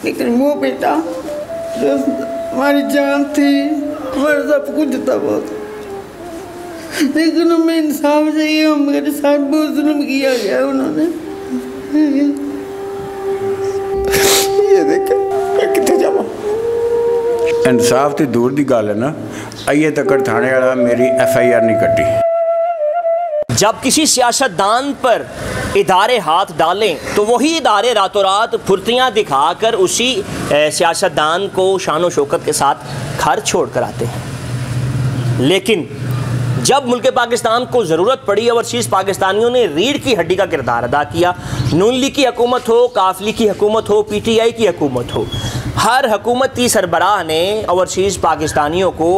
लेकिन वो बेटा जो हमारी जान थी, हमारा सब कुछ था बहुत, लेकिन हमें इंसाफ चाहिए। मेरे साथ बहुत जुल्म किया गया उन्होंने। ये देखे मैं कितने जावा इंसाफ तो दूर की गल है ना, अजे तक थाने वाला मेरी FIR नहीं कटी। जब किसी सियासतदान पर इदारे हाथ डालें तो वही इदारे रातों रात फुर्तियाँ दिखाकर उसी सियासतदान को शान व शौकत के साथ घर छोड़ कर आते हैं। लेकिन जब मुल्क पाकिस्तान को ज़रूरत पड़ी, ओवरसीज़ पाकिस्तानियों ने रीढ़ की हड्डी का किरदार अदा किया। नून लीग की हुकूमत हो, काफ लीग की हुकूमत हो, PTI की हुकूमत हो, हर हुकूमती सरबराह ने ओवरसीज़ पाकिस्तानियों को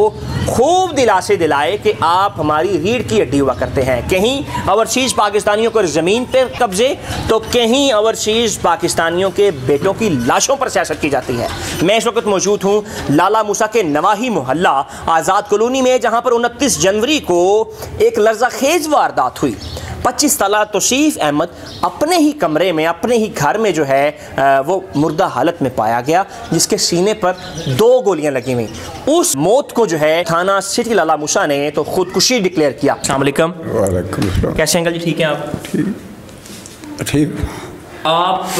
खूब दिलासे दिलाए कि आप हमारी रीढ़ की हड्डी हुआ करते हैं। कहीं ओवरसीज़ पाकिस्तानियों को ज़मीन पर कब्जे तो कहीं ओवरसीज़ पाकिस्तानियों के बेटों की लाशों पर सियासत की जाती है। मैं इस वक्त मौजूद हूँ लाला मूसा के नवाही मोहल्ला आज़ाद कॉलोनी में, जहाँ पर 29 जनवरी को एक लर्ज़ाखेज़ वारदात हुई। 25 साला तौसीफ अहमद अपने ही कमरे में, अपने ही घर में जो है वो मुर्दा हालत में पाया गया, जिसके सीने पर 2 गोलियां लगी हुई। उस मौत को जो है थाना सिटी लाला मूसा ने तो खुदकुशी डिक्लेयर किया। अस्सलाम वालेकुम। वालेकुम सलाम। कैसे अंकल जी, ठीक हैं आप? ठीक। आप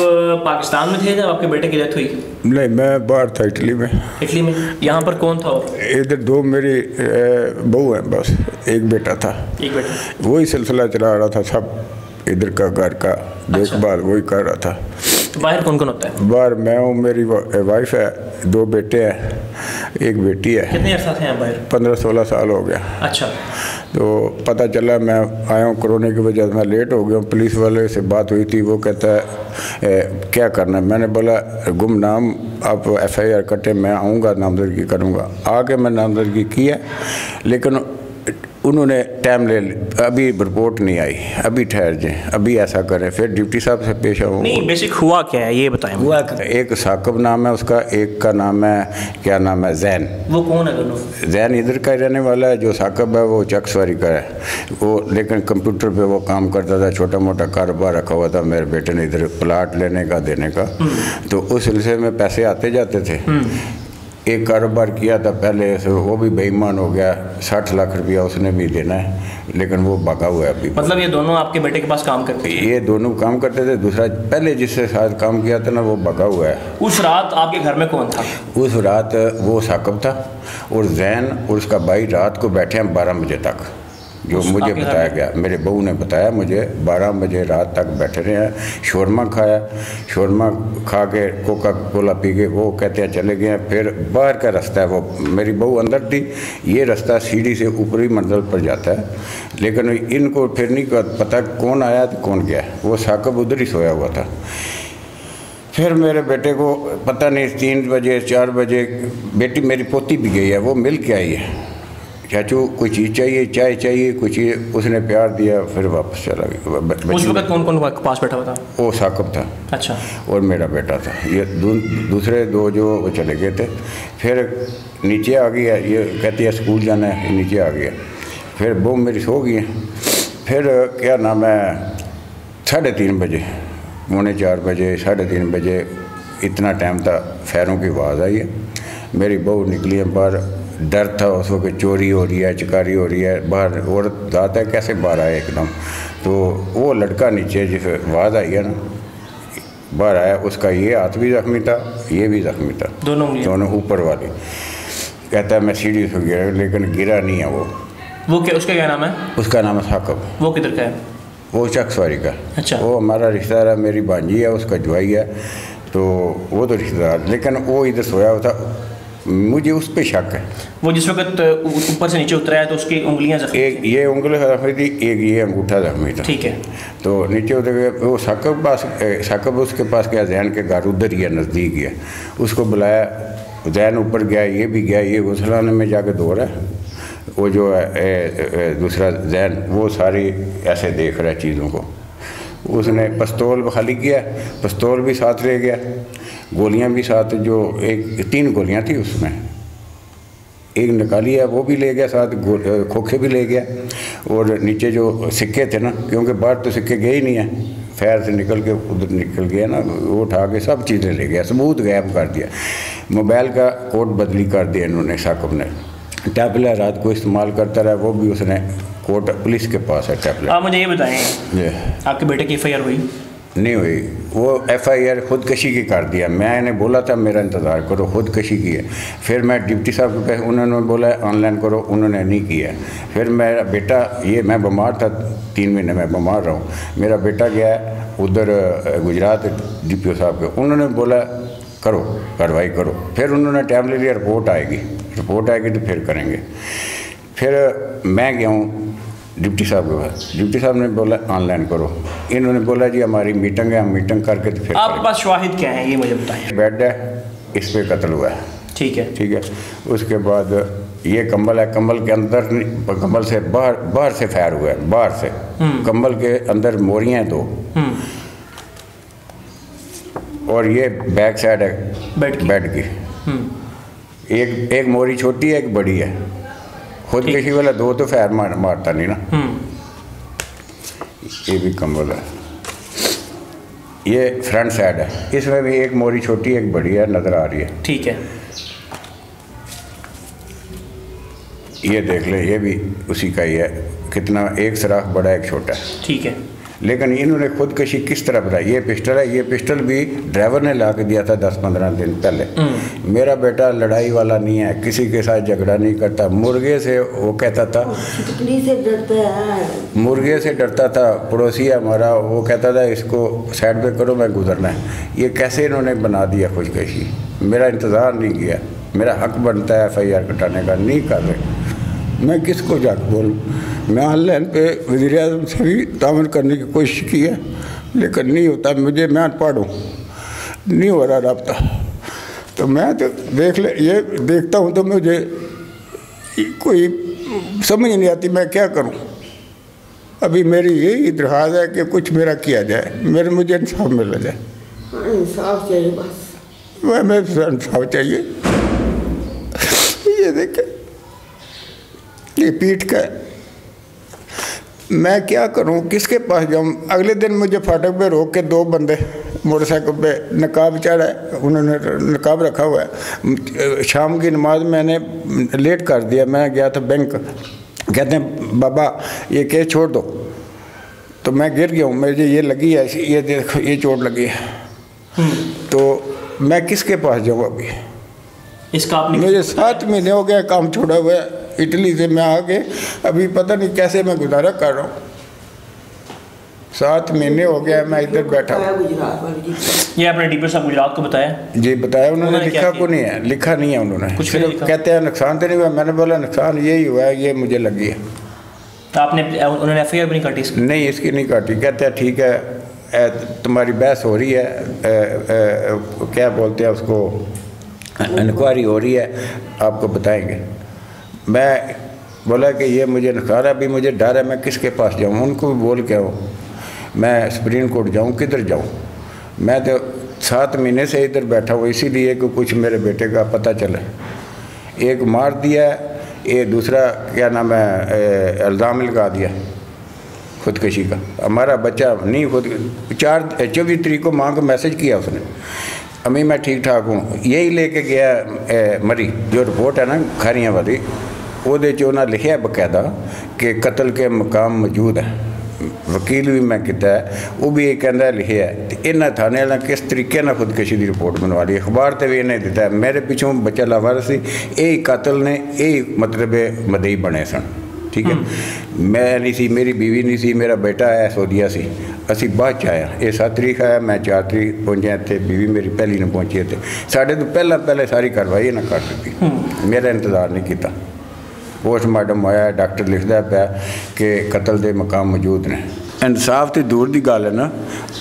पाकिस्तान में थे जब आपके बेटे की डेथ हुई? नहीं, मैं बाहर था, इटली में। इटली में? यहाँ पर कौन था? इधर 2 मेरी बहू हैं, बस एक बेटा था। एक बेटा? वही सिलसिला चला रहा था, सब इधर का घर का देखभाल वही कर रहा था। बाहर कौन कौन होता है? बाहर मैं हूँ, मेरी वाइफ है, 2 बेटे हैं, एक बेटी है। कितने अर्सा थे बाहर? 15-16 साल हो गया। अच्छा। तो पता चला, मैं आया हूँ कोरोना की वजह से मैं लेट हो गया हूँ। पुलिस वाले से बात हुई थी, वो कहता है क्या करना है। मैंने बोला गुमनाम आप FIR कटे, मैं आऊँगा नामजदगी करूँगा। आके मैं नामजदगी किया, लेकिन उन्होंने टाइम ले लिया, अभी रिपोर्ट नहीं आई, अभी ठहर जाए, अभी ऐसा करें, फिर डिप्टी साहब से पेश आऊँ। नहीं, बेसिक हुआ क्या है ये बताएं। हुआ एक साकिब नाम है उसका, एक का नाम है क्या नाम है, जैन। वो कौन है दोनों? जैन इधर का ही रहने वाला है, जो साकिब है वो चकसवारी का है वो, लेकिन कंप्यूटर पे वो काम करता था, छोटा मोटा कारोबार रखा हुआ था मेरे बेटे ने इधर प्लाट लेने का देने का। तो उस सिलसिले में पैसे आते जाते थे। एक कारोबार किया था पहले, वो भी बेईमान हो गया, 60 लाख रुपया उसने भी देना है, लेकिन वो भागा हुआ है अभी। मतलब ये दोनों आपके बेटे के पास काम करते थे? ये दोनों काम करते थे। दूसरा पहले जिससे साथ काम किया था ना, वो भागा हुआ है। उस रात आपके घर में कौन था? उस रात वो साकिब था और जैन और उसका भाई रात को बैठे हैं 12 बजे तक, जो मुझे बताया गया, मेरे बहू ने बताया मुझे। 12 बजे रात तक बैठे रहे हैं, शोरमा खाया, शोरमा खा के कोका कोला पी के वो कहते हैं चले गए। फिर बाहर का रास्ता है, वो मेरी बहू अंदर थी, ये रास्ता सीढ़ी से ऊपरी मंजिल पर जाता है, लेकिन इनको फिर नहीं पता कौन आया तो कौन गया। वो साकिब उधर ही सोया हुआ था। फिर मेरे बेटे को पता नहीं 3 बजे 4 बजे बेटी मेरी पोती भी गई है, वो मिल के आई है, चाचू कोई चीज़ चाहिए, चाय चाहिए, कुछ चीज़, उसने प्यार दिया, फिर वापस चला गया। उस वक्त कौन कौन पास बैठा हुआ था? वो साकिब था। अच्छा। और मेरा बेटा था। ये दूसरे 2 जो वो चले गए थे। फिर नीचे आ गया, ये कहती है स्कूल जाना है, नीचे आ गया। फिर वो मेरी सो गई है। फिर क्या नाम है 3:30 बजे, 3:45 बजे, 3:30 बजे, इतना टाइम था, फैरों की आवाज़ आई है। मेरी बहू निकली है बाहर, डर था उस वक्त, चोरी हो रही है, चिकारी हो रही है बाहर, औरत आता है कैसे बाहर आए एकदम। तो वो लड़का नीचे जिस आवाज़ आई है ना, बाहर आया, उसका ये हाथ भी जख्मी था, ये भी जख्मी था, दोनों ऊपर वाली। कहता है मैं सीढ़ी से गिरा, लेकिन गिरा नहीं है वो क्या, उसका क्या नाम है? उसका नाम है साकिब। वो किधर का है? वो चकसवारी का। अच्छा। वो हमारा रिश्तेदार है, मेरी भांजी है, उसका जवाई है, तो वो तो रिश्तेदार, लेकिन वो इधर सोया हुआ था। मुझे उस पर शक है। वो जिस वक्त ऊपर से नीचे उतरा है तो उसकी उंगलियां जख्मी, एक ये उंगली जख्मी थी, एक ये अंगूठा जख्मी था। ठीक है। तो नीचे उतर गए। वो साकिब उसके पास गया, जैन के घर उधर ही है, नज़दीक है, उसको बुलाया। जैन ऊपर गया, ये भी गया, ये गुसलाने में जाके दो रहा है। वो जो है दूसरा जैन, वो सारी ऐसे देख रहा है चीज़ों को। उसने पिस्तौल खाली किया, पिस्तौल भी साथ ले गया, गोलियां भी साथ, जो 3 गोलियां थी उसमें, एक निकाली है वो भी ले गया साथ, खोखे भी ले गया। और नीचे जो सिक्के थे ना, क्योंकि बाहर तो सिक्के गए ही नहीं है, फैर से निकल के उधर निकल गया ना, वो उठा के सब चीज़ें ले गया, सबूत गायब कर दिया। मोबाइल का कोड बदली कर दिया इन्होंने, साकिब ने। टैबलेट रात को इस्तेमाल करता रहा, वो भी उसने कोर्ट पुलिस के पास है टैबलेट। आप मुझे ये बताएं, आपके बेटे की FIR हुई? नहीं हुई। वो FIR खुदकशी की कर दिया। मैंने बोला था मेरा इंतज़ार करो, खुदकशी की है। फिर मैं डिप्टी साहब को कहा, उन्होंने बोला ऑनलाइन करो, उन्होंने नहीं किया। फिर मेरा बेटा, ये मैं बीमार था, 3 महीने में बीमार रहा हूँ, मेरा बेटा गया उधर गुजरात DPO साहब के, उन्होंने बोला करो, कार्रवाई करो। फिर उन्होंने टाइम ले लिया, रिपोर्ट आएगी तो फिर करेंगे। फिर मैं गया हूँ डिप्टी साहब के पास, डिप्टी साहब ने बोला ऑनलाइन करो, इन्होंने बोला जी हमारी मीटिंग है, हम मीटिंग करके तो फिर आपके पास शवाहिद क्या है ये मुझे बताएं? बेड है, इस पे कत्ल हुआ है। ठीक है। उसके बाद ये कंबल है, कंबल के अंदर, कंबल से बाहर से फायर हुआ है, बाहर से। कंबल के अंदर मोरियाँ हैं 2, और ये बैक साइड है बेड की। एक मोरी छोटी है, एक बड़ी है। खुदकशी वाला 2 तो फायर मारता नहीं ना। ये भी कंबल है, ये फ्रंट साइड है, इसमें भी एक मोरी छोटी एक बड़ी है, नज़र आ रही है। ठीक है। ये देख ले, ये भी उसी का ही है। कितना, एक सराख बड़ा एक छोटा है। ठीक है। लेकिन इन्होंने खुदकशी किस तरह बताई? ये पिस्टल है, ये पिस्टल भी ड्राइवर ने ला के दिया था 10-15 दिन पहले। मेरा बेटा लड़ाई वाला नहीं है, किसी के साथ झगड़ा नहीं करता। मुर्गे से वो कहता था, मुर्गे से डरता था। पड़ोसी हमारा, वो कहता था इसको साइड पे करो, मैं गुजरना है। ये कैसे इन्होंने बना दिया खुदकशी? मेरा इंतज़ार नहीं किया, मेरा हक बनता है FIR कटाने का, नहीं कर रहे। मैं किसको जाकर बोलूँ? मैं ऑनलाइन पे वज़ीर-ए-आज़म से भी तावन करने की कोशिश की है, लेकिन नहीं होता। मैं अनपढ़ हूँ, नहीं हो रहा रब्ता। तो मैं तो देख ले, ये देखता हूँ तो मुझे कोई समझ नहीं आती मैं क्या करूँ। अभी मेरी यही दरख्वास्त है कि कुछ मेरा किया जाए, मुझे इंसाफ मिल जाए। इंसाफ चाहिए बस, मैं इंसाफ चाहिए। ये देखे, ये पीठ का, मैं क्या करूं, किसके पास जाऊं? अगले दिन मुझे फाटक पे रोक के 2 बंदे मोटरसाइकिल पे, नकाब चढ़ा है, उन्होंने नकाब रखा हुआ है। शाम की नमाज मैंने लेट कर दिया, मैं गया था बैंक। कहते हैं बाबा ये केस छोड़ दो। तो मैं गिर गया हूँ, मुझे ये लगी है, ये देखो ये चोट लगी है। तो मैं किसके पास जाऊँ अभी? इसका आपने, मुझे 7 महीने हो गए काम छोड़ा हुआ है। इटली से मैं आके अभी पता नहीं कैसे मैं गुजारा कर रहा हूँ। 7 महीने हो गया मैं इधर बैठा हूँ। ये आपने DPO साहब गुजरात को बताया? जी बताया। उन्होंने लिखा को नहीं है, लिखा नहीं है उन्होंने। कुछ सिर्फ कहते हैं नुकसान तो नहीं हुआ। मैंने बोला नुकसान यही हुआ है, ये मुझे लगी है। तो आपने, उन्होंने FIR भी नहीं काटी इसकी? नहीं, इसकी नहीं काटी। कहते हैं ठीक है, तुम्हारी बहस हो रही है, क्या बोलते हैं उसको, इंक्वायरी हो रही है, आपको बताएंगे। मैं बोला कि ये मुझे नुकसान है, अभी मुझे डर है, मैं किसके पास जाऊँ? उनको भी बोल के आऊँ, मैं सुप्रीम कोर्ट जाऊँ, किधर जाऊँ? मैं तो 7 महीने से इधर बैठा हूँ, इसीलिए कि कुछ मेरे बेटे का पता चले। एक मार दिया, ये दूसरा क्या नाम है, इल्ज़ाम लगा दिया खुदकशी का। हमारा बच्चा नहीं खुद 24 तारीख को माँ को मैसेज किया उसने, अम्मी मैं ठीक ठाक हूँ। यही लेके गया मरी, जो रिपोर्ट है ना खारियाँ वाली, ਉਹਦੇ 'ਚ ਉਹਨਾਂ लिखा बकायदा कि कतल के मकाम मौजूद है। वकील भी मैं किया, वो भी ये कहता लिखे है। तो इन्होंने थाने वाले किस तरीके ना खुदकशी की रिपोर्ट बनवा ली, अखबार से भी इन्हें दिता है। मेरे पिछों बच्चा लावारिस सी, यही कातल ने यही मतलब मदई बने सन। ठीक है, मैं नहीं सी, मेरी बीवी नहीं सी, मेरा बेटा है सऊदीया सी, असी बाद च आया। ये 7 तारीख आया, मैं 4 तारीख पहुँचा इतने, बीवी मेरी पहली ने पहुँची थे। साढ़े तो पहले सारी कार्रवाई इन्हें कर दी, मेरा इंतज़ार नहीं किया। पोस्टमार्टम आया, डॉक्टर लिखता पाया कि कतल के मकाम मौजूद ने। इंसाफ तो दूर की गल है ना,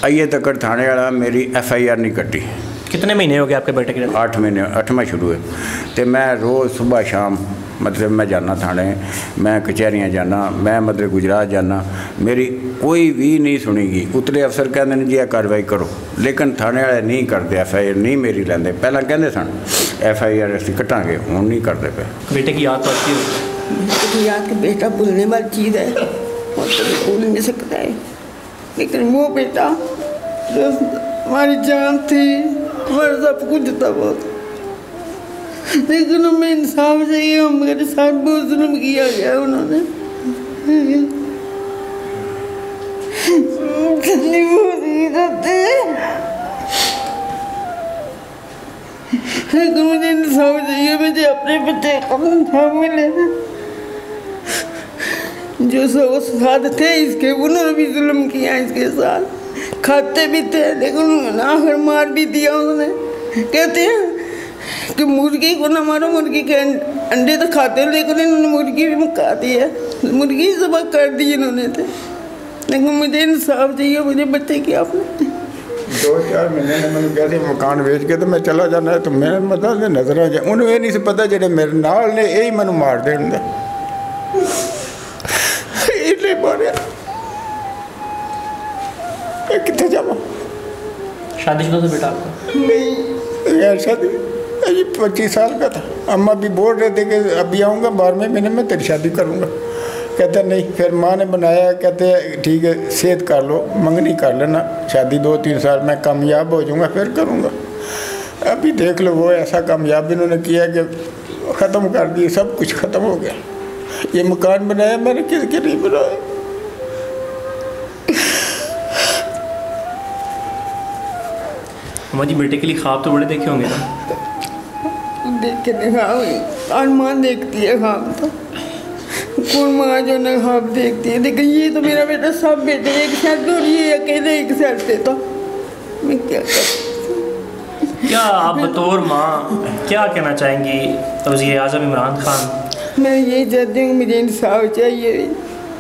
अजे तक थाने वाला मेरी FIR नहीं कटी। कितने महीने हो गए आपके बेटे के? 8 महीने, 8वां शुरू है। तो मैं रोज़ सुबह शाम मतलब मैं जाना थाने, मैं कचहरियाँ जाना, मैं मतलब गुजरात जाना, मेरी कोई भी नहीं सुनीगी। उतले अफसर कहते हैं जी कार्रवाई करो, लेकिन थाने वाले नहीं करते, FIR नहीं मेरी लेंदे। पहला कहते सन FIR असीं कटांगे, हुण नहीं करते पे। बेटे की याद तो आती है? याद कि बेटा भूलने वाली चीज़ है, और तो भूल नहीं सकता है, लेकिन वो बेटा जो हमारी जान थी, हमारा सब कुछ था बहुत, लेकिन हमें इंसाफ चाहिए। हमारे साथ बहुत जुल्म किया गया उन्होंने। लेकिन मुझे इंसाफ चाहिए, मुझे अपने बच्चे को इंसाफ मिले। जो साथ थे इसके, उन्होंने भी जुल्म किया इसके साथ, खाते भी थे लेकिन आखिर मार भी दिया उन्होंने। कहते हैं कि मुर्गी को ना मारो, मुर्गी के अंडे तो खाते हैं, लेकिन इन्होंने मुर्गी भी खा दी है, मुर्गी ज़बह कर दी इन्होंने थे। लेकिन मुझे इंसाफ चाहिए, मुझे बच्चे की। आपने 2-4 महीने ने मैंने कहते मकान बेच के तो मैं चला जाना है, तो मेरे मतलब नजर आ जाए। उन्होंने ये नहीं से पता जो मेरे नाल ने यही मैंने मार देने मारे। कितने जावा? शादीशुदा था बेटा आपका? नहीं यार, शादी अभी 25 साल का था। अम्मा भी बोल रहे थे कि अभी आऊँगा 12वें महीने में तेरी शादी करूँगा। कहते नहीं, फिर माँ ने बनाया, कहते ठीक है सेहत कर लो, मंगनी कर लेना, शादी 2-3 साल में कामयाब हो जाऊँगा फिर करूँगा। अभी देख लो वो ऐसा कामयाब इन्होंने किया कि ख़त्म कर दिए, सब कुछ ख़त्म हो गया। ये मकान बनाया मैंने किसके लिए बनाया? हमारी बेटे के लिए ख्वाब तो बड़े देखे होंगे ना? देखे और माँ देखती है ख्वाब तो, कौन माँ जो ना ख्वाब देखती है। लेकिन ये तो मेरा बेटा सब बेटे एक साथ, और ये अकेले एक साथ थे, तो मैं क्या कर। क्या आप बतौर माँ क्या कहना चाहेंगी वज़ीर आज़म इमरान खान? मैं यही चाहती हूँ मुझे इंसाफ चाहिए।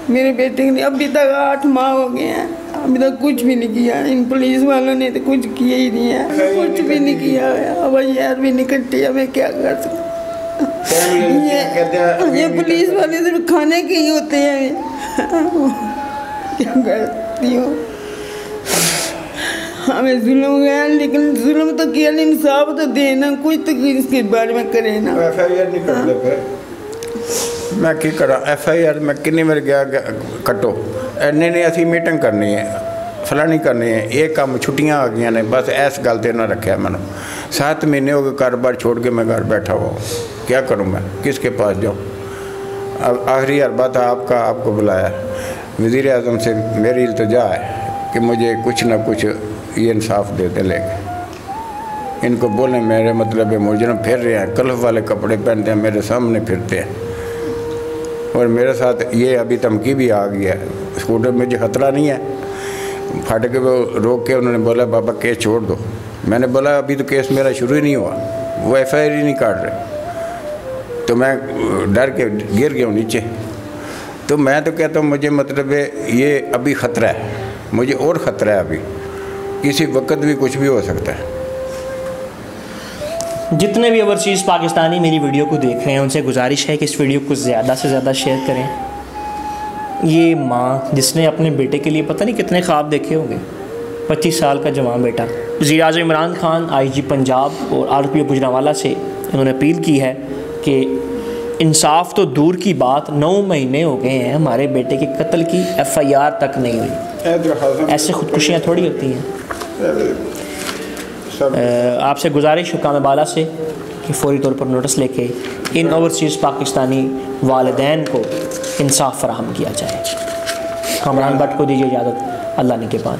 मेरे बेटे ने अभी तक 8 माह हो गए हैं, अभी तक कुछ भी नहीं किया। इन पुलिस वालों ने तो कुछ किया ही नहीं है, कुछ भी नहीं किया है। अब यार भी नहीं कटी है, मैं क्या कर सकता। ये पुलिस वाले सिर्फ खाने के ही होते हैं। क्या करती हूँ, हमें जुल्म गया, लेकिन जुल्म तो किया, इंसाफ तो देना, कुछ तो इसके बारे में करे ना। FIR नहीं करते फिर मैं की करा? FIR मैं किन्नी बार गया कटो, नहीं असी मीटिंग करनी है, फलानी करनी है, ये काम छुट्टियां आ गई ने, बस इस गल ते ना रखा मैंने। 7 महीने हो गए कारोबार छोड़ के मैं घर बैठा हुआ, क्या करूं मैं, किसके पास जाऊं? अब आखिरी अरबा था आपको बुलाया। वज़ीर आज़म से मेरी इल्तिजा है कि मुझे कुछ ना कुछ ये इंसाफ देते लेके। इनको बोले मेरे मतलब मुजरम फिर रहे हैं, कलफ वाले कपड़े पहनते हैं, मेरे सामने फिरते हैं, और मेरे साथ ये अभी धमकी भी आ गई है। स्कूटर में मुझे खतरा नहीं है, फट के वो रोक के उन्होंने बोला बाबा केस छोड़ दो। मैंने बोला अभी तो केस मेरा शुरू ही नहीं हुआ, वो FIR ही नहीं काट रहे। तो मैं डर के गिर गया नीचे। तो मैं तो कहता हूँ मुझे मतलब ये अभी ख़तरा है, मुझे और ख़तरा है, अभी किसी वक्त भी कुछ भी हो सकता है। जितने भी ओवरसीज़ पाकिस्तानी मेरी वीडियो को देख रहे हैं उनसे गुजारिश है कि इस वीडियो को ज़्यादा से ज़्यादा शेयर करें। ये माँ जिसने अपने बेटे के लिए पता नहीं कितने ख्वाब देखे होंगे, 25 साल का जवान बेटा। वज़ीर आज़म इमरान खान IG पंजाब और RPO गुजरांवाला से उन्होंने अपील की है कि इंसाफ तो दूर की बात, 9 महीने हो गए हैं हमारे बेटे के कत्ल की FIR तक नहीं हुई। ऐसे खुदकुशियाँ थोड़ी होती हैं। आपसे गुजारिश हुकाम बाला से कि फौरी तौर पर नोटिस लेके इन ओवरसीज़ पाकिस्तानी वालिदैन को इंसाफ फराहम किया जाए। कामरान भट्ट को दीजिए इजाज़त। अल्लाह निगहबान।